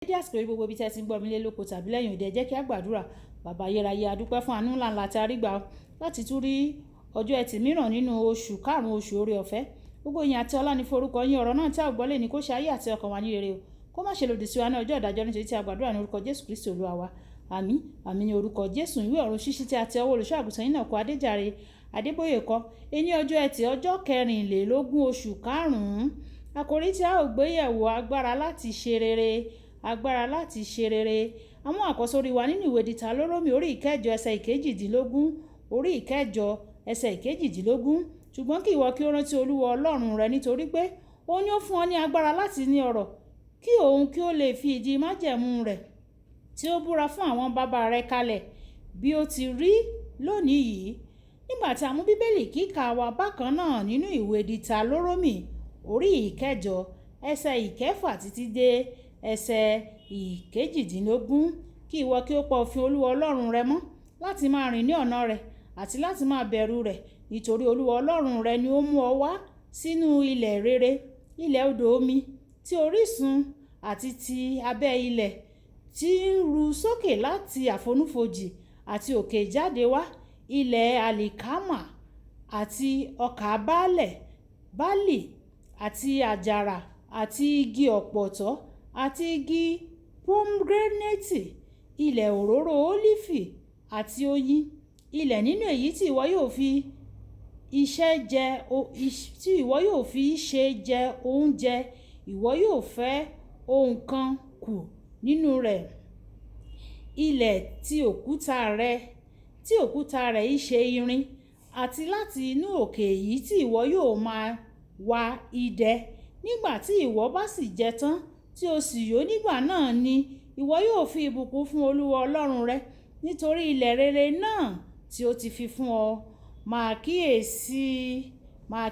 Dédé àsìkò yìí gbogbo ibi tí ẹ ti ń gbọ́ mi lé lóko tàbí lẹ́yìn òde, ẹ jẹ́ kí a gbàdúrà. Bàbá ayérayé, a dúpẹ́ fún àánú ńlá tí a rí gbà láti tún rí ọjọ́ ẹtì mìíràn nínú oṣù karùn-ún, oṣù oore ọ̀fẹ́. Gbogbo ìyìn àti ọlá ni fún orúkọ yín. Ọ̀rọ̀ náà tí a ò gbọ́ lè ní kó ṣe ayé àti ọkàn wa ní rere o. Kó má ṣe lòdì sí wa ní ọjọ́ ìdájọ́, nítorí tí a gbàdúrà ní orúkọ Jésù Kristi Olúwa wa. Àmín. Àmín ní orúkọ Jésù. Ìwé ọ̀run ṣíṣí tí a tẹ ọwọ́ olùṣọ́ àgùntàn yín náà kọ Adéjàre Adébóyè kọ. Ení ọjọ́ ẹtì ọjọ́ 24 oṣù karùn-ún. Àkòrí tí a ò gbé yẹ̀wò: agbára láti ṣe rere. Agbára láti ṣe rere. Àwọn àkọ́sórí wa nínú ìwé Dìtàlórómì orí ìkẹjọ ẹsẹ̀ ìkejìdínlógún. Orí ìkẹjọ ẹsẹ̀ ìkejìdínlógún. Ṣùgbọ́n kí ìwọ kí ó rántí Olúwa Ọlọ́run rẹ, nítorí pé ó ní ó fún ọ ní agbára láti ní ọrọ̀, kí òun kí ó lè fi ìdí májẹ̀mú rẹ̀ tí ó búra fún àwọn bàbá rẹ̀ kalẹ̀, bí ó ti rí lónìí yìí. Nígbà tí a mú Bíbélì kíkà wa bákan náà nínú ìwé Dìtàlórómì orí ìkẹjọ ẹsẹ̀ ìkẹfà títí dé ẹsẹ̀ ìkejìdínlógún. Kí ìwọ kí ó pa òfin Olúwa Ọlọ́run rẹ mọ́, láti máa rìn ní ọ̀nà rẹ̀ àti láti máa bẹ̀rù rẹ̀, nítorí Olúwa Ọlọ́run rẹ ni ó mú ọ wá sínú ilẹ̀ rere, ilẹ̀ odò omi, tí orísun àti ti abẹ́ ilẹ̀ tí ń ru sókè láti àfonífojì àti òkè jáde wá, ilẹ̀ àlìkámà àti ọkà bálì àti àjàrà àti igi ọ̀pọ̀tọ́ àti igi pomegranate, ilẹ̀ òróró ólífì àti oyin, ilẹ̀ nínú èyí tí ìwọ yóò fi ṣe jẹ oúnjẹ. Ìwọ yóò fẹ́ ohun kan kù nínú rẹ̀, ilẹ̀ tí òkúta rẹ̀ í ṣe irin, àti láti inú òkè èyí tí ìwọ yóò máa wá idẹ. Nígbà tí ìwọ bá sì jẹ tán, tí o sì yó, nígbà náà ni ìwọ yóò fi ìbùkún fún Olúwa Ọlọ́run rẹ, nítorí ilẹ̀ rere náà tí ó ti fi fún ọ. Máa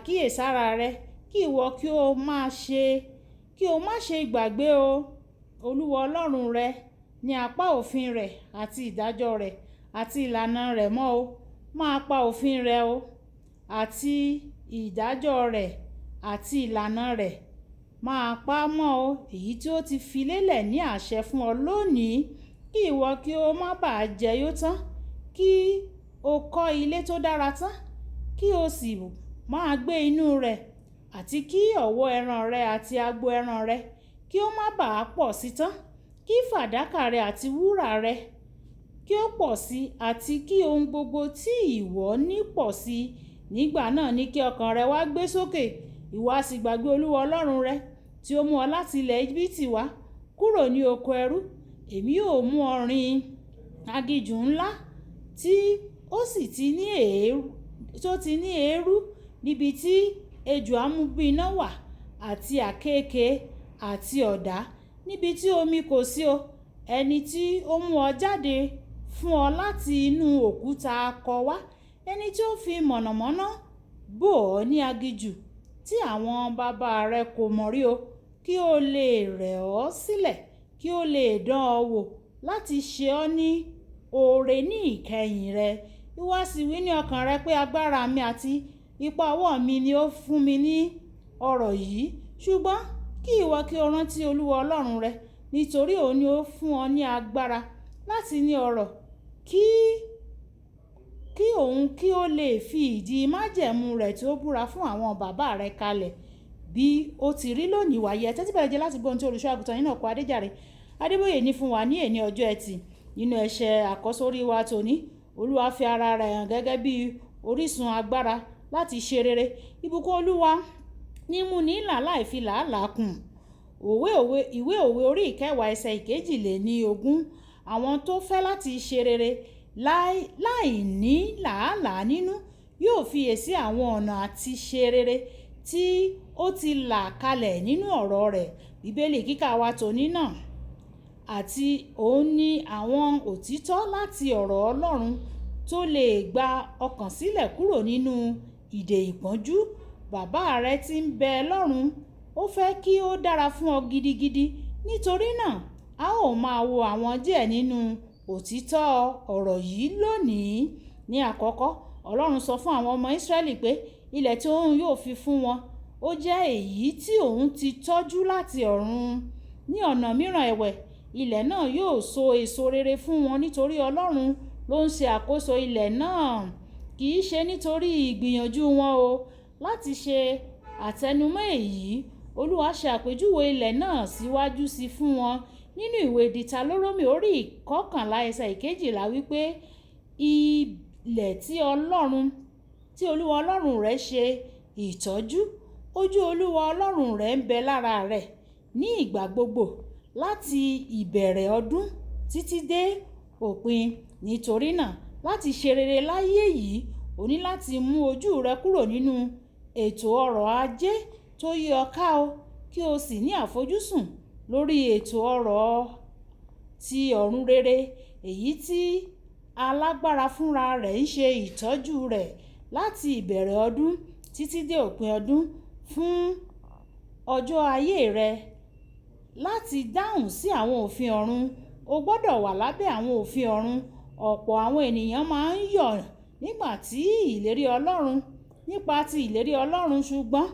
kíyèsára rẹ, kí ìwọ kí o má ṣe gbàgbé Olúwa Ọlọ́run rẹ ní apá òfin rẹ̀ àti ìdájọ́ rẹ̀ àti ìlànà rẹ̀ mọ́ o. Máa pa òfin rẹ̀ àti ìdájọ́ rẹ̀ àti ìlànà rẹ̀, máa pa á mọ́ o, èyí tí ó ti fi lélẹ̀ ní àṣẹ fún ọ lónìí, kí ìwọ kí o má bàa jẹ yó tán, kí o kọ́ ilé tó dára tán, kí o sì máa gbé inú rẹ̀, àti kí ọ̀wọ́ ẹran rẹ àti agbo ẹran rẹ kí ó má bàa pọ̀ sí tán, kí fàdákà rẹ àti wúrà rẹ kí ó pọ̀ sí, àti kí ohun gbogbo tí ìwọ ní pọ̀ sí. Nígbà náà ni kí ọkàn rẹ wá gbé sókè, ìwọ á sì gbàgbé Olúwa Ọlọ́run rẹ, tí ó mú ọ láti ilẹ̀ Íjíbítì wá kúrò ní oko ẹrú. Èmi yóò mú ọ rin aginjù ńlá tí ó sì ti ní èérú, níbi tí ejò amúbíiná wà, àti àkéekèe àti ọ̀dá, níbi tí omi kò sí o. Ẹni tí ó mú ọ jáde fún ọ láti inú òkúta akọ wá, ẹni tí ó fi mọ̀nàmọ́ná bò ọ́ ní aginjù tí àwọn bàbá rẹ kò mọ̀ rí o, kí ó lè rẹ̀ ọ́ sílẹ̀, kí ó lè dán ọ wò, láti ṣe ọ́ ní oore ní ìkẹyìn rẹ. Ìwọ sì wí ní ọkàn rẹ pé agbára mi àti ipá ọwọ́ mi ni ó fún mi ní ọrọ̀ yìí. Ṣùgbọ́n kí ìwọ kí o rántí Olúwa Ọlọ́run rẹ, nítorí òun ni ó fún ọ ní agbára láti ní ọrọ̀, kí òun kí ó lè fi ìdí májẹ̀mú rẹ̀ tí ó búra fún àwọn bàbá rẹ̀ kalẹ̀, bí ó ti rí lónìí. Wàyí ẹ tẹ́tí bẹ̀rẹ̀ jẹ́ láti gbọ́ ohun tí olùṣọ́ àgùntàn yín náà kọ Adéjàre Adébóyè ní fún wa ní èní ọjọ́ ẹtì. Nínú ẹsẹ̀ àkọ́sórí wa tòní, Olúwa fi ara rẹ̀ hàn gẹ́gẹ́ bí orísun agbára láti ṣe rere. Ìbùkún Olúwa ní mú ní là láì fi làálàá kùn. Ìwé òwe orí ìkẹwàá ẹsẹ̀ ìkejìléníogún. Àwọn tó fẹ́ láti ṣe rere láì ní làálàá nínú yóò fiyèsí àwọn ọ̀nà àti ṣe rere tí ó ti là kalẹ̀ nínú ọ̀rọ̀ rẹ̀. Bíbélì kíkà wa tòní náà àti òun ní àwọn òtítọ́ láti ọ̀rọ̀ Ọlọ́run tó lè gba ọkàn sílẹ̀ kúrò nínú ìdè ìpọ́njú. Bàbá rẹ tí ń bẹ lọ́run, ó fẹ́ kí ó dára fún ọ gidigidi. Nítorí náà, a ó máa wo àwọn díẹ̀ nínú òtítọ́ ọ̀rọ̀ yìí lónìí. Ní àkọ́kọ́, Ọlọ́run sọ fún àwọn ọmọ Ísírẹ́lì pé ilẹ̀ tí òun yóò fi fún wọn ó jẹ́ èyí tí òun ti tọ́jú láti ọ̀run. Ní ọ̀nà mìíràn ẹ̀wẹ̀, ilẹ̀ náà yóò so èso rere fún wọn nítorí Ọlọ́run ló ń ṣe àkóso ilẹ̀ náà, kì í ṣe nítorí ìgbìyànjú wọn o. Láti ṣe àtẹnumọ́ èyí, Olúwa ṣe àpèjúwe ilẹ̀ náà síwájú sí fún wọn nínú ìwé Dìtálórómì orí 11 ẹsẹ̀ 12 wípé ilẹ̀ tí Olúwa Ọlọ́run rẹ̀ ṣe ìtọ́jú, ojú Olúwa Ọlọ́run rẹ̀ ń bẹ lára rẹ̀ ní ìgbà gbogbo láti ìbẹ̀rẹ̀ ọdún títí dé òpin. Nítorí náà, láti ṣe rere láyé yìí, o ní láti mú ojú rẹ kúrò nínú ètò ọrọ̀ ajé tó yí ọ ká o, kí o sì ní àfojúsùn lórí ètò ọrọ̀ ti ọ̀run rere, èyí tí alágbára fúnra rẹ̀ ń ṣe ìtọ́jú rẹ̀ láti ìbẹ̀rẹ̀ ọdún títí dé òpin ọdún fún ọjọ́ ayé rẹ. Láti dáhùn sí àwọn òfin ọ̀run, o gbọ́dọ̀ wà lábẹ́ àwọn òfin ọ̀run. Ọ̀pọ̀ àwọn ènìyàn máa ń yọ̀ nípa ti ìlérí Ọlọ́run, ṣùgbọ́n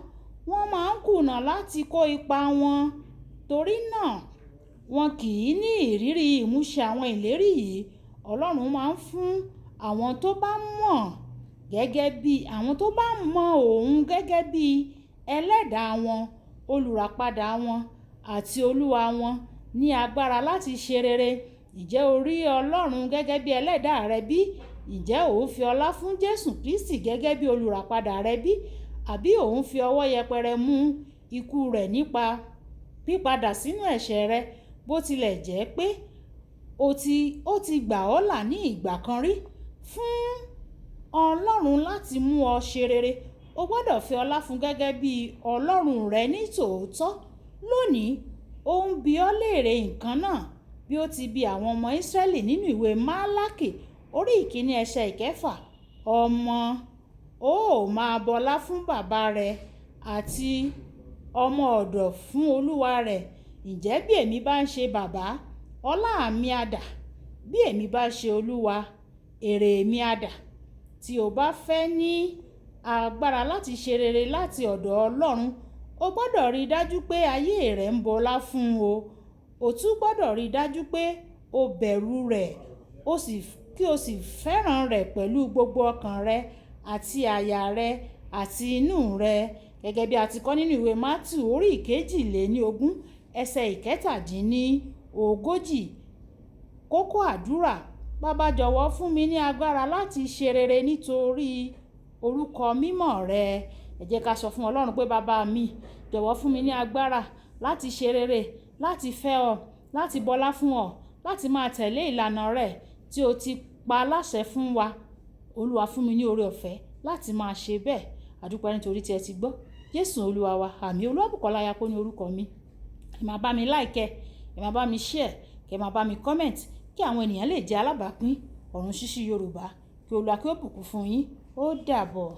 wọ́n máa ń kùnà láti kó ipa wọn. Torí náà, wọn kì í ní ìrírí ìmúṣẹ àwọn ìlérí yìí. Ọlọ́run máa ń fún àwọn tó bá mọ òun gẹ́gẹ́ bí ẹlẹ́dàá wọn, olùràpadà wọn àti olúwa wọn ní agbára láti ṣe rere. Ǹjẹ́ o rí Ọlọ́run gẹ́gẹ́ bí ẹlẹ́dàá rẹ bí? Ǹjẹ́ ò ń fi ọlá fún Jésù Kristi gẹ́gẹ́ bí olùràpadà rẹ bí? Àbí ò ń fi ọwọ́ yẹpẹrẹ mú ikú rẹ̀ nípa pípadà sínú ẹ̀ṣẹ̀ rẹ, bó tilẹ̀ jẹ́ pé ó ti gbà ọ́ là ní ìgbà kan rí? Fún Ọlọ́run láti mú ọ ṣe rere, o gbọ́dọ̀ fi ọlá fún gẹ́gẹ́ bí Ọlọ́run rẹ ní tòótọ́. Lónìí, ó ń bi ọ́ léèrè nǹkan náà bí ó ti bi àwọn ọmọ Ísírẹ́lì nínú ìwé Málákì orí 1 ẹsẹ̀ 6. Ọmọ, ó máa bọlá fún bàbá rẹ àti ọmọ ọ̀dọ̀ fún olúwa rẹ̀. Ǹjẹ́ bí èmi bá ń ṣe bàbá, ọlá mi á dà? Bí èmi bá ṣe olúwa, èrè mi á dà? Tí o bá fẹ́ ní agbára láti ṣe rere láti ọ̀dọ̀ Ọlọ́run, o gbọ́dọ̀ rí dájú pé ayé rẹ̀ ń bọlá fún o. O tún gbọ́dọ̀ rí dájú pé o bẹ̀rù rẹ̀, kí o sì fẹ́ràn rẹ̀ pẹ̀lú gbogbo ọkàn rẹ àti àyà rẹ àti inú rẹ. Gẹ́gẹ́ bí a ti kọ nínú ìwé Mátíù orí 22 ẹsẹ̀ 37. Kókó àdúrà: Baba, jọ̀wọ́ fún mi ní agbára láti ṣe rere nítorí orúkọ mímọ́ rẹ. Ẹ jẹ́ ká sọ fún Ọlọ́run pé bàbá mi, jọ̀wọ́ fún mi ní agbára láti ṣe rere, láti fẹ́ ọ, láti bọlá fún ọ, láti máa tẹ̀lé ìlànà rẹ tí o ti pa láṣẹ fún wa. Olúwa, fún mi ní oore ọ̀fẹ́ láti máa ṣe bẹ́ẹ̀. A dúpẹ́ nítorí tí ẹ ti gbọ́. Jésù Olúwa wa. Àmín. Olúwabùkọ́lá Ayápọ̀ ní orúkọ mi. Ẹ máa bá mi like, ẹ máa bá mi share, ẹ máa bá mi comment kí àwọn ènìyàn lè jẹ́ alábàápín ọ̀run ṣíṣí Yorùbá. Kí Olúwa kí ó bùkún fún yín. Ó dàbọ̀.